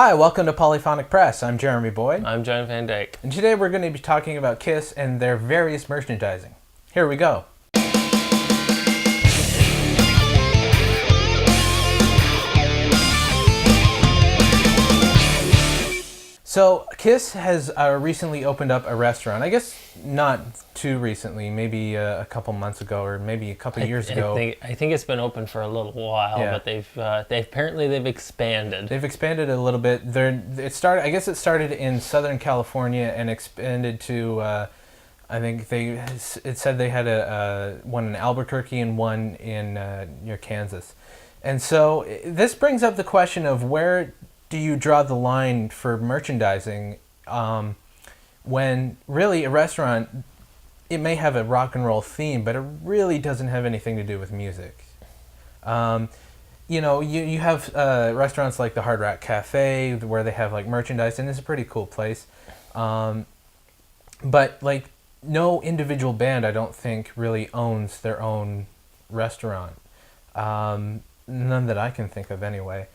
Hi, welcome to Polyphonic Press. I'm Jeremy Boyd. I'm John Van Dyke. And today we're going to be talking about Kiss and their various merchandising. Here we go. So, Kiss has recently opened up a restaurant. I guess not too recently, maybe a couple months ago or maybe a couple years ago. I think it's been open for a little while, Yeah. but they've expanded. They've expanded a little bit. It started in Southern California and expanded to. I think it said they had one in Albuquerque and one in near Kansas, and so this brings up the question of where do you draw the line for merchandising when really a restaurant, it may have a rock and roll theme, but it really doesn't have anything to do with music. You have restaurants like the Hard Rock Cafe where they have like merchandise, and it's a pretty cool place. But like no individual band, I don't think, really owns their own restaurant. None that I can think of anyway.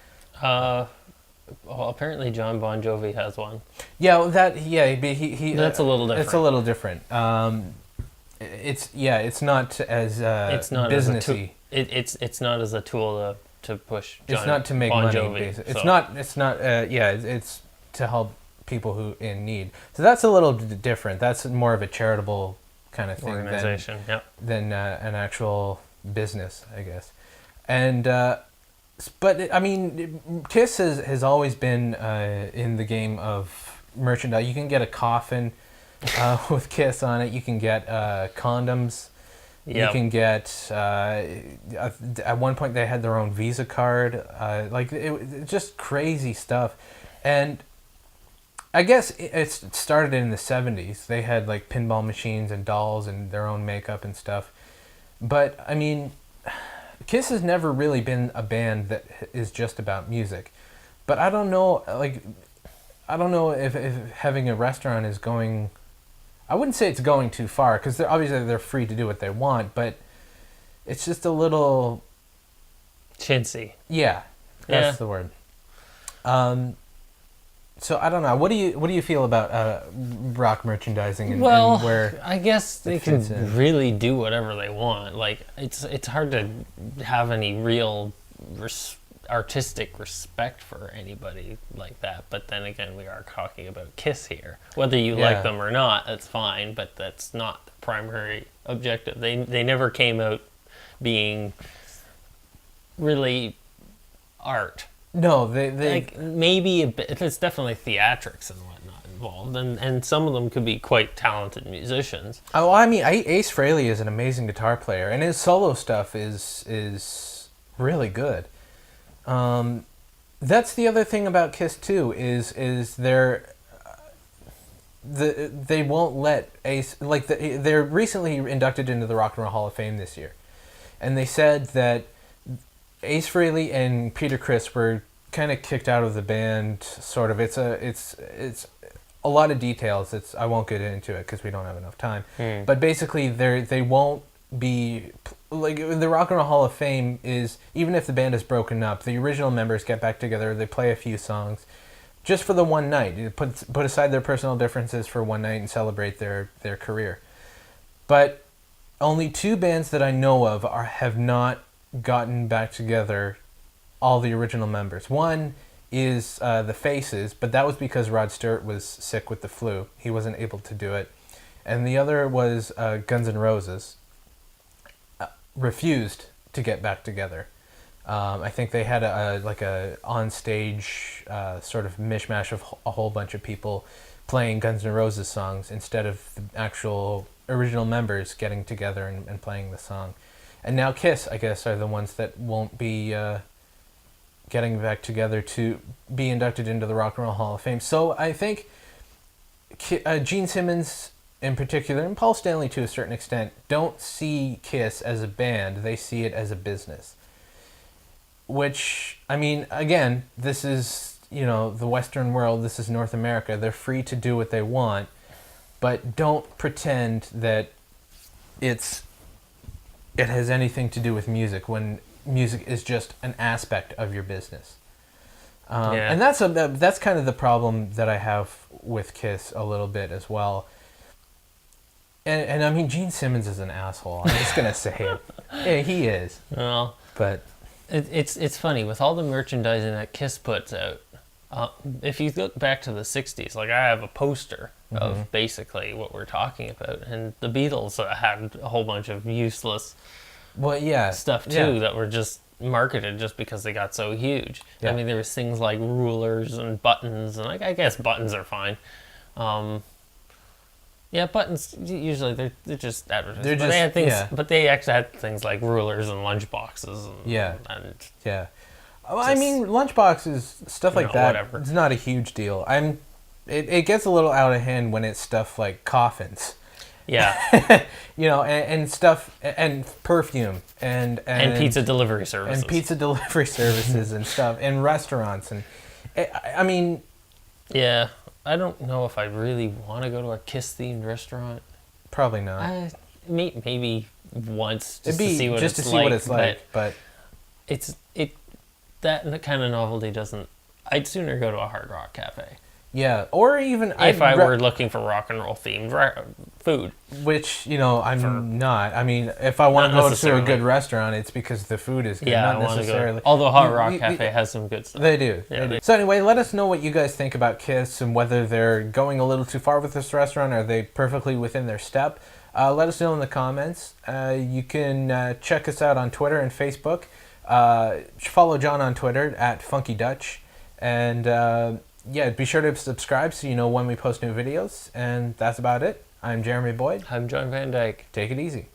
Well, apparently John Bon Jovi has one. Yeah, he That's a little different. It's a little different. It's not as It's not businessy. It's not as a tool to push. It's not to make Bon money. Jovi, Basically. so. It's not. It's to help people who in need. So that's a little different. That's more of a charitable kind of thing Organization. than an actual business, I guess. And but I mean, Kiss has always been in the game of merchandise. You can get a coffin with Kiss on it. You can get condoms. Yep. You can get. At one point, they had their own Visa card. It just crazy stuff, and I guess it started in the 70s. They had like pinball machines and dolls and their own makeup and stuff. But I mean, Kiss has never really been a band that is just about music. But I don't know, if having a restaurant is going. I wouldn't say it's going too far because they're free to do what they want, but it's just a little Chintzy. Yeah, that's the word. So I don't know. What do you feel about rock merchandising and where? I guess they can really do whatever they want. Like it's hard to have any real artistic respect for anybody like that. But then again, we are talking about Kiss here. Whether you like them or not, that's fine. But that's not the primary objective. They never came out being really art. No, they like maybe a bit. It's definitely theatrics and whatnot involved, and some of them could be quite talented musicians. Oh, I mean, Ace Frehley is an amazing guitar player, and his solo stuff is really good. That's the other thing about Kiss too is they won't let Ace they're recently inducted into the Rock and Roll Hall of Fame this year, and they said that Ace Frehley and Peter Criss were kind of kicked out of the band. Sort of. It's a lot of details. I won't get into it because we don't have enough time. But basically, they won't be like the Rock and Roll Hall of Fame is, even if the band is broken up, the original members get back together. They play a few songs, just for the one night. You put aside their personal differences for one night and celebrate their career. But only two bands that I know of have not gotten back together all the original members. One is the Faces, but that was because Rod Stewart was sick with the flu. He wasn't able to do it. And the other was Guns N' Roses. Refused to get back together. I think they had a on-stage sort of mishmash of a whole bunch of people playing Guns N' Roses songs instead of the actual original members getting together and playing the song. And now Kiss, I guess, are the ones that won't be getting back together to be inducted into the Rock and Roll Hall of Fame. So I think Gene Simmons in particular, and Paul Stanley to a certain extent, don't see Kiss as a band. They see it as a business. Which, I mean, again, this is, the Western world. This is North America. They're free to do what they want. But don't pretend that it has anything to do with music when music is just an aspect of your business. Yeah. And that's kind of the problem that I have with Kiss a little bit as well. And I mean, Gene Simmons is an asshole. I'm just gonna say it. Yeah, he is. Well, But it's funny with all the merchandising that Kiss puts out. If you look back to the '60s, like I have a poster of basically what we're talking about, and the Beatles had a whole bunch of useless well, yeah, stuff too that were just marketed just because they got so huge. Yeah. I mean, there was things like rulers and buttons, and I guess buttons are fine. Yeah, buttons usually they're just advertising. They're but just- they had things, yeah. but they actually had things like rulers and lunch boxes. And, Yeah. and Yeah. Well, I mean, lunchboxes, stuff like that, whatever. it's not a huge deal. It gets a little out of hand when it's stuff like coffins. yeah, You know, and stuff, and perfume, and pizza delivery services. and pizza delivery services and stuff, and restaurants. And I mean, Yeah, I don't know if I really want to go to a Kiss themed restaurant. probably not. Maybe once It'd just be to see what just it's to see like. what it's like, but That kind of novelty doesn't. I'd sooner go to a Hard Rock Cafe yeah, or even if I were looking for rock and roll themed food. which I'm not. I mean, if I want to Not go to a necessarily. good restaurant, it's because the food is good, Yeah, not I want to necessarily. go. Although Hard Rock You- Cafe has some good stuff. They do. Yeah, they do. they- So anyway, let us know what you guys think about Kiss and whether they're going a little too far with this restaurant. Are they perfectly within their step? Let us know in the comments. You can check us out on Twitter and Facebook. Follow John on Twitter at Funky Dutch. And yeah, be sure to subscribe so you know when we post new videos. And that's about it. I'm Jeremy Boyd. I'm John Van Dyke. Take it easy.